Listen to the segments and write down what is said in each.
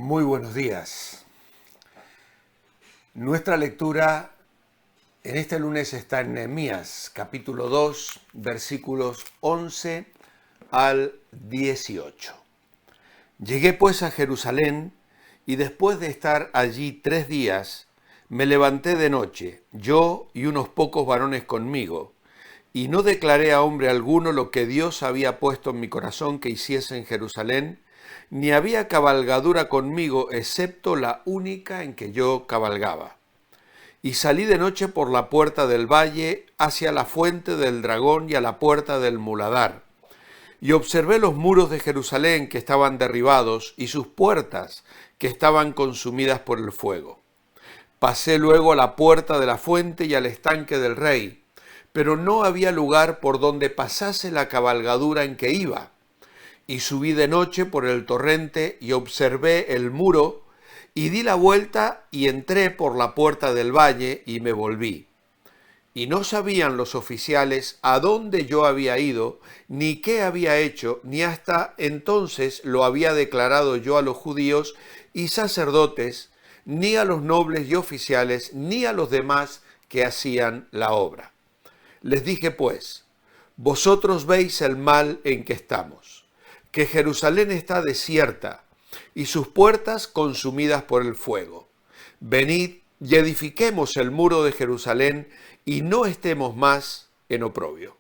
Muy buenos días. Nuestra lectura en este lunes está en Nehemías, capítulo 2, versículos 11 al 18. Llegué pues a Jerusalén y después de estar allí 3 días, me levanté de noche, yo y unos pocos varones conmigo, y no declaré a hombre alguno lo que Dios había puesto en mi corazón que hiciese en Jerusalén, ni había cabalgadura conmigo, excepto la única en que yo cabalgaba. Y salí de noche por la puerta del valle hacia la fuente del dragón y a la puerta del muladar. Y observé los muros de Jerusalén que estaban derribados y sus puertas que estaban consumidas por el fuego. Pasé luego a la puerta de la fuente y al estanque del rey, pero no había lugar por donde pasase la cabalgadura en que iba. Y subí de noche por el torrente y observé el muro, y di la vuelta y entré por la puerta del valle y me volví. Y no sabían los oficiales a dónde yo había ido, ni qué había hecho, ni hasta entonces lo había declarado yo a los judíos y sacerdotes, ni a los nobles y oficiales, ni a los demás que hacían la obra. Les dije pues, vosotros veis el mal en que estamos, que Jerusalén está desierta y sus puertas consumidas por el fuego. Venid y edifiquemos el muro de Jerusalén y no estemos más en oprobio.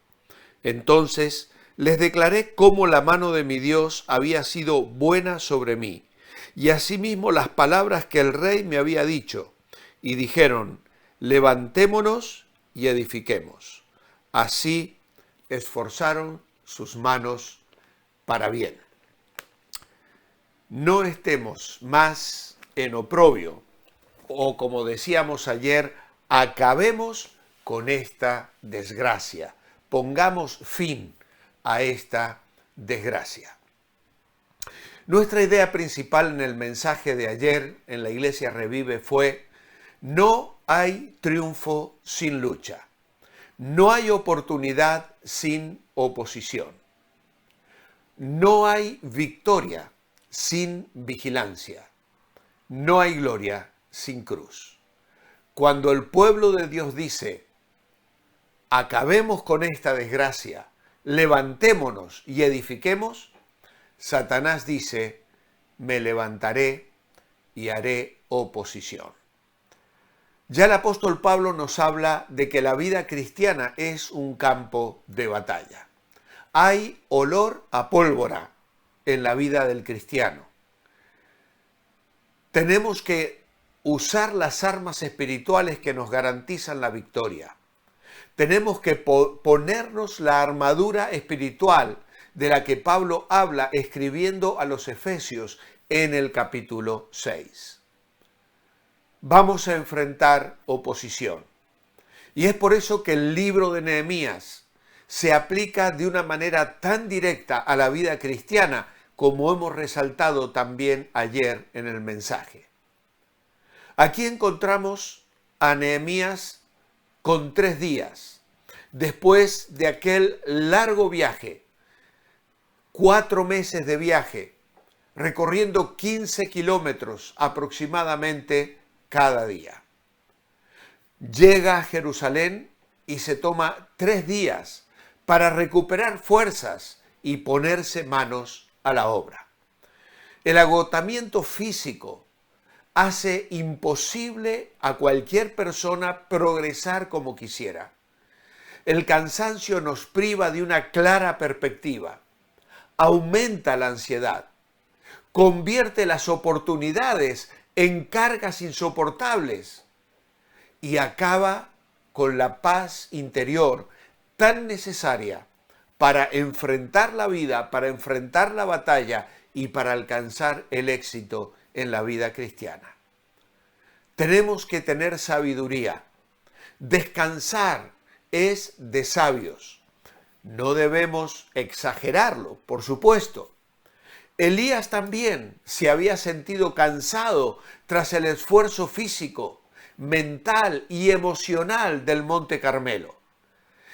Entonces les declaré cómo la mano de mi Dios había sido buena sobre mí, y asimismo las palabras que el rey me había dicho, y dijeron, levantémonos y edifiquemos. Así esforzaron sus manos para bien. No estemos más en oprobio, o como decíamos ayer, acabemos con esta desgracia, pongamos fin a esta desgracia. Nuestra idea principal en el mensaje de ayer en la Iglesia Revive fue: no hay triunfo sin lucha, no hay oportunidad sin oposición. No hay victoria sin vigilancia. No hay gloria sin cruz. Cuando el pueblo de Dios dice, acabemos con esta desgracia, levantémonos y edifiquemos, Satanás dice, me levantaré y haré oposición. Ya el apóstol Pablo nos habla de que la vida cristiana es un campo de batalla. Hay olor a pólvora en la vida del cristiano. Tenemos que usar las armas espirituales que nos garantizan la victoria. Tenemos que ponernos la armadura espiritual de la que Pablo habla escribiendo a los Efesios en el capítulo 6. Vamos a enfrentar oposición. Y es por eso que el libro de Nehemías se aplica de una manera tan directa a la vida cristiana, como hemos resaltado también ayer en el mensaje. Aquí encontramos a Nehemías con 3 días, después de aquel largo viaje, 4 meses de viaje, recorriendo 15 kilómetros aproximadamente cada día. Llega a Jerusalén y se toma 3 días para recuperar fuerzas y ponerse manos a la obra. El agotamiento físico hace imposible a cualquier persona progresar como quisiera. El cansancio nos priva de una clara perspectiva, aumenta la ansiedad, convierte las oportunidades en cargas insoportables y acaba con la paz interior tan necesaria para enfrentar la vida, para enfrentar la batalla y para alcanzar el éxito en la vida cristiana. Tenemos que tener sabiduría. Descansar es de sabios. No debemos exagerarlo, por supuesto. Elías también se había sentido cansado tras el esfuerzo físico, mental y emocional del Monte Carmelo.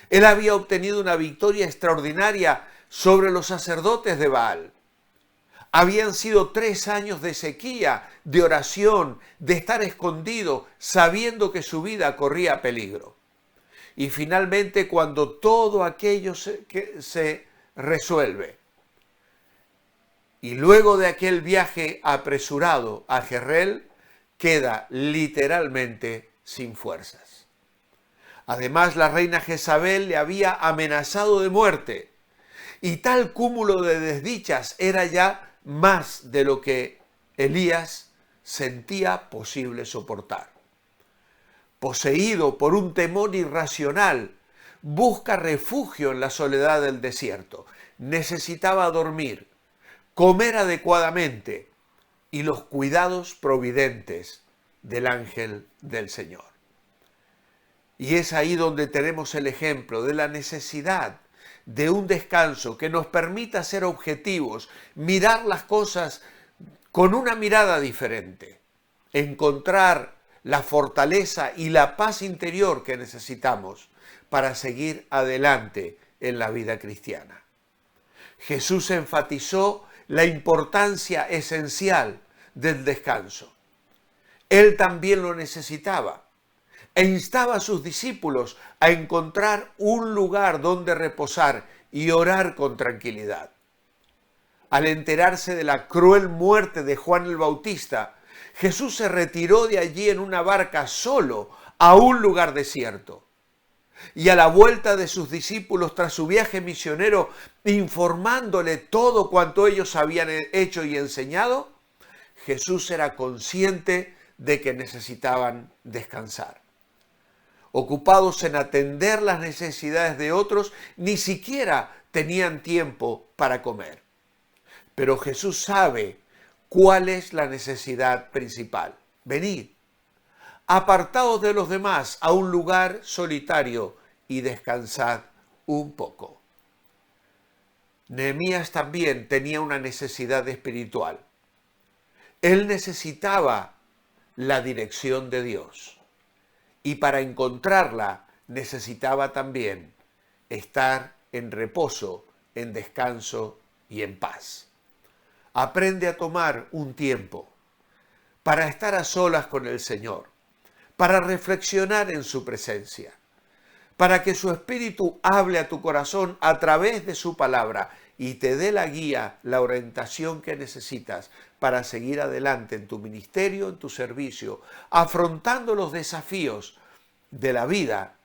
Él había obtenido una victoria extraordinaria sobre los sacerdotes de Baal. Habían sido 3 años de sequía, de oración, de estar escondido, sabiendo que su vida corría peligro. Y finalmente, cuando todo aquello se resuelve, y luego de aquel viaje apresurado a Jezreel, queda literalmente sin fuerzas. Además, la reina Jezabel le había amenazado de muerte, y tal cúmulo de desdichas era ya más de lo que Elías sentía posible soportar. Poseído por un temor irracional, busca refugio en la soledad del desierto. Necesitaba dormir, comer adecuadamente y los cuidados providentes del ángel del Señor. Y es ahí donde tenemos el ejemplo de la necesidad de un descanso que nos permita ser objetivos, mirar las cosas con una mirada diferente, encontrar la fortaleza y la paz interior que necesitamos para seguir adelante en la vida cristiana. Jesús enfatizó la importancia esencial del descanso. Él también lo necesitaba e instaba a sus discípulos a encontrar un lugar donde reposar y orar con tranquilidad. Al enterarse de la cruel muerte de Juan el Bautista, Jesús se retiró de allí en una barca solo a un lugar desierto. Y a la vuelta de sus discípulos tras su viaje misionero, informándole todo cuanto ellos habían hecho y enseñado, Jesús era consciente de que necesitaban descansar. Ocupados en atender las necesidades de otros, ni siquiera tenían tiempo para comer. Pero Jesús sabe cuál es la necesidad principal. Venid, apartaos de los demás a un lugar solitario y descansad un poco. Nehemías también tenía una necesidad espiritual. Él necesitaba la dirección de Dios. Y para encontrarla necesitaba también estar en reposo, en descanso y en paz. Aprende a tomar un tiempo para estar a solas con el Señor, para reflexionar en su presencia, para que su Espíritu hable a tu corazón a través de su palabra y te dé la guía, la orientación que necesitas para seguir adelante en tu ministerio, en tu servicio, afrontando los desafíos de la vida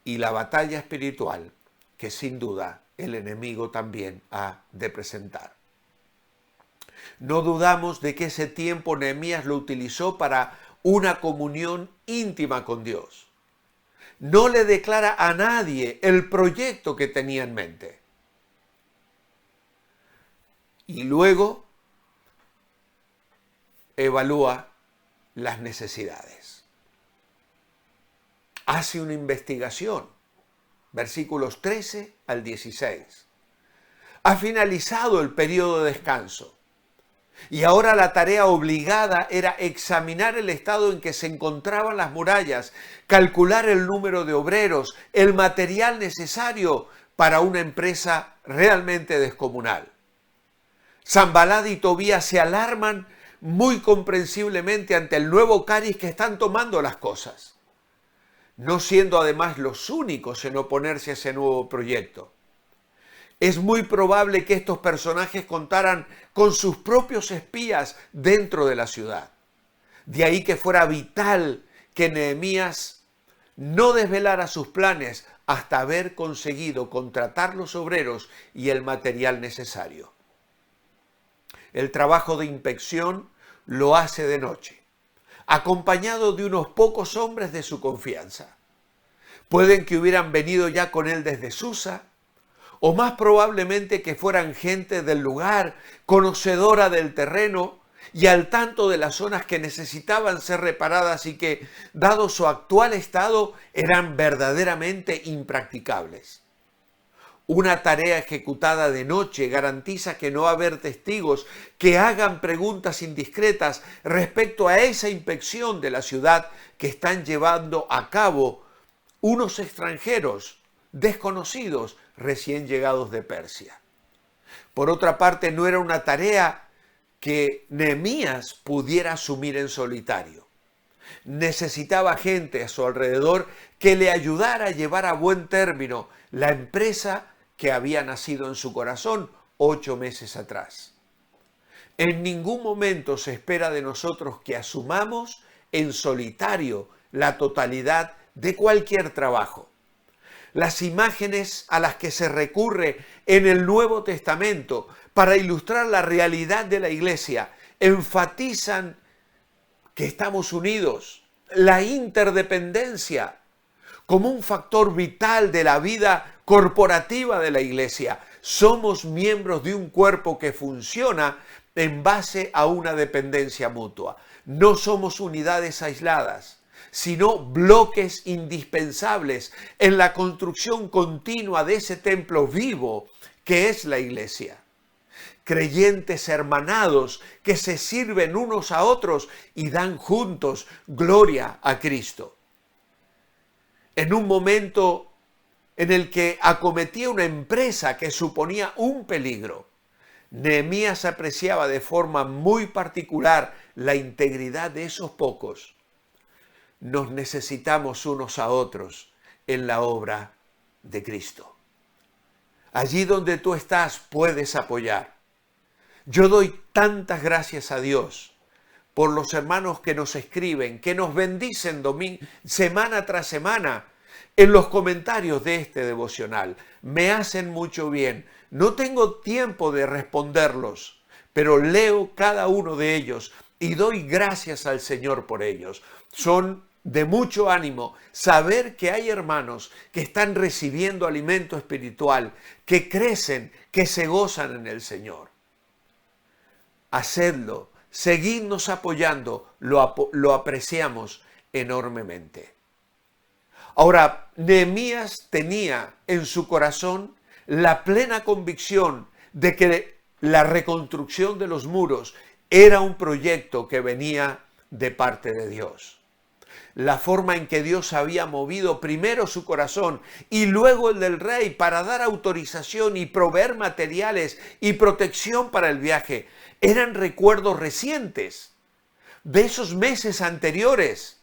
y la batalla espiritual que sin duda el enemigo también ha de presentar. No dudamos de que ese tiempo Nehemías lo utilizó para una comunión íntima con Dios. No le declara a nadie el proyecto que tenía en mente. Y luego evalúa las necesidades. Hace una investigación, versículos 13 al 16. Ha finalizado el periodo de descanso y ahora la tarea obligada era examinar el estado en que se encontraban las murallas, calcular el número de obreros, el material necesario para una empresa realmente descomunal. Sanballat y Tobías se alarman muy comprensiblemente ante el nuevo cariz que están tomando las cosas, no siendo además los únicos en oponerse a ese nuevo proyecto. Es muy probable que estos personajes contaran con sus propios espías dentro de la ciudad. De ahí que fuera vital que Nehemías no desvelara sus planes hasta haber conseguido contratar los obreros y el material necesario. El trabajo de inspección lo hace de noche, acompañado de unos pocos hombres de su confianza. Pueden que hubieran venido ya con él desde Susa, o más probablemente que fueran gente del lugar, conocedora del terreno y al tanto de las zonas que necesitaban ser reparadas y que, dado su actual estado, eran verdaderamente impracticables. Una tarea ejecutada de noche garantiza que no va a haber testigos que hagan preguntas indiscretas respecto a esa inspección de la ciudad que están llevando a cabo unos extranjeros desconocidos recién llegados de Persia. Por otra parte, no era una tarea que Nehemías pudiera asumir en solitario. Necesitaba gente a su alrededor que le ayudara a llevar a buen término la empresa que había nacido en su corazón 8 meses atrás. En ningún momento se espera de nosotros que asumamos en solitario la totalidad de cualquier trabajo. Las imágenes a las que se recurre en el Nuevo Testamento para ilustrar la realidad de la iglesia enfatizan que estamos unidos, la interdependencia, como un factor vital de la vida corporativa de la iglesia. Somos miembros de un cuerpo que funciona en base a una dependencia mutua. No somos unidades aisladas, sino bloques indispensables en la construcción continua de ese templo vivo que es la iglesia. Creyentes hermanados que se sirven unos a otros y dan juntos gloria a Cristo. En un momento en el que acometía una empresa que suponía un peligro, Nehemías apreciaba de forma muy particular la integridad de esos pocos. Nos necesitamos unos a otros en la obra de Cristo. Allí donde tú estás puedes apoyar. Yo doy tantas gracias a Dios por los hermanos que nos escriben, que nos bendicen semana tras semana en los comentarios de este devocional. Me hacen mucho bien. No tengo tiempo de responderlos, pero leo cada uno de ellos y doy gracias al Señor por ellos. Son de mucho ánimo saber que hay hermanos que están recibiendo alimento espiritual, que crecen, que se gozan en el Señor. Hacedlo, seguidnos apoyando, lo apreciamos enormemente. Ahora, Nehemías tenía en su corazón la plena convicción de que la reconstrucción de los muros era un proyecto que venía de parte de Dios. La forma en que Dios había movido primero su corazón y luego el del rey para dar autorización y proveer materiales y protección para el viaje eran recuerdos recientes de esos meses anteriores,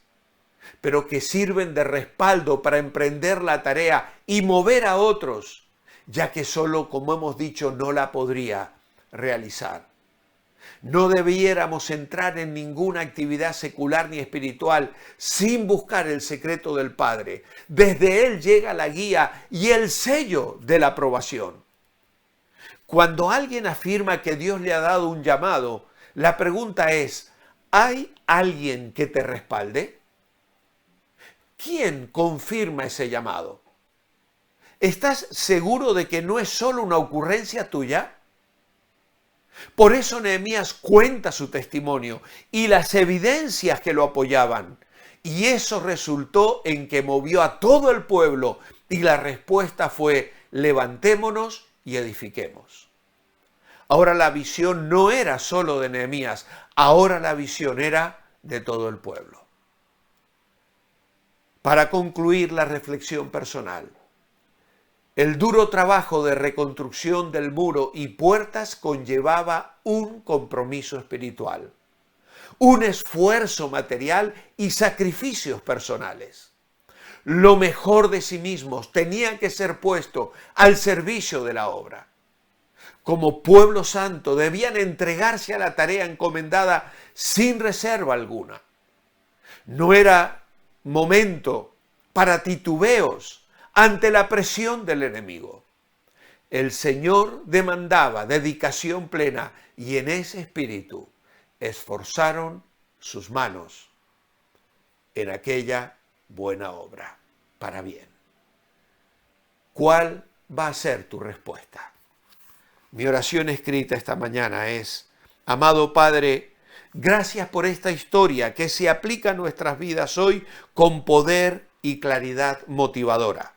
pero que sirven de respaldo para emprender la tarea y mover a otros, ya que solo, como hemos dicho, no la podría realizar. No debiéramos entrar en ninguna actividad secular ni espiritual sin buscar el secreto del Padre. Desde Él llega la guía y el sello de la aprobación. Cuando alguien afirma que Dios le ha dado un llamado, la pregunta es, ¿hay alguien que te respalde? ¿Quién confirma ese llamado? ¿Estás seguro de que no es solo una ocurrencia tuya? Por eso Nehemías cuenta su testimonio y las evidencias que lo apoyaban. Y eso resultó en que movió a todo el pueblo y la respuesta fue, levantémonos y edifiquemos. Ahora la visión no era solo de Nehemías, ahora la visión era de todo el pueblo. Para concluir la reflexión personal, el duro trabajo de reconstrucción del muro y puertas conllevaba un compromiso espiritual, un esfuerzo material y sacrificios personales. Lo mejor de sí mismos tenía que ser puesto al servicio de la obra. Como pueblo santo debían entregarse a la tarea encomendada sin reserva alguna. No era momento para titubeos ante la presión del enemigo. El Señor demandaba dedicación plena y en ese espíritu esforzaron sus manos en aquella buena obra para bien. ¿Cuál va a ser tu respuesta? Mi oración escrita esta mañana es, amado Padre, gracias por esta historia que se aplica a nuestras vidas hoy con poder y claridad motivadora.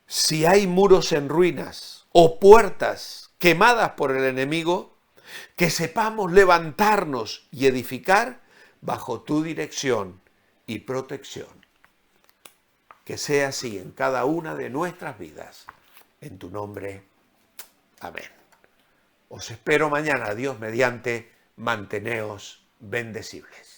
Si hay muros en ruinas o puertas quemadas por el enemigo, que sepamos levantarnos y edificar bajo tu dirección y protección. Que sea así en cada una de nuestras vidas. En tu nombre, Amén. Os espero mañana, Dios mediante, manteneos bendecibles.